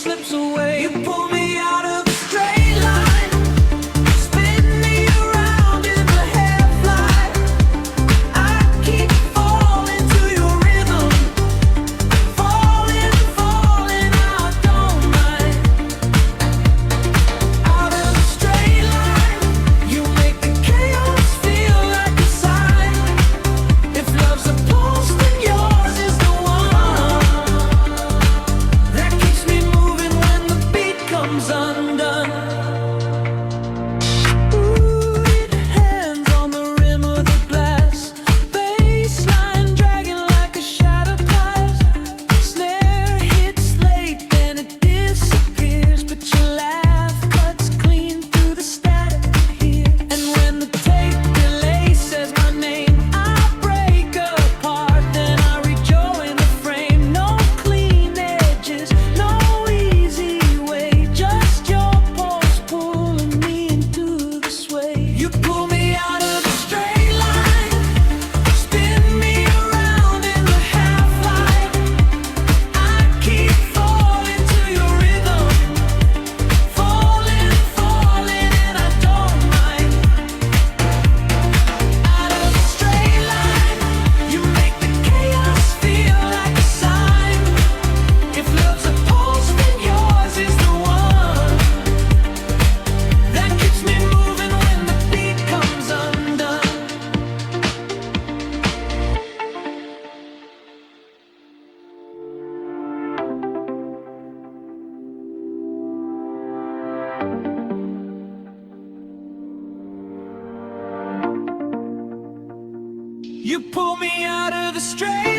slips away. You pull me out of a straight line, spin me around in the headlight. I keep falling to your rhythm, falling, falling, I don't mind. Out of a straight line, you make the chaos feel like a sign. If love's a pulse, then yours is the one that keeps me moving when the beat comes undone. Ooh, hands on the rim of the glass, bassline dragging like a shadow pass. Snare hits late, then it disappears, but your laugh cuts clean through the static here. And when the tape delay says my name, I break apart, then I rejoin the frame. No clean edges, no easy way, just your pulse pulling me into the sway. You pull me out of the straight line, spin me around in the half light. I keep falling to your rhythm, falling, falling, and I don't mind. Out of the straight line, you make the chaos feel like a sign. If love's a pulse, then yours is the one that keeps me moving when the beat comes undone. You pull me out of the straight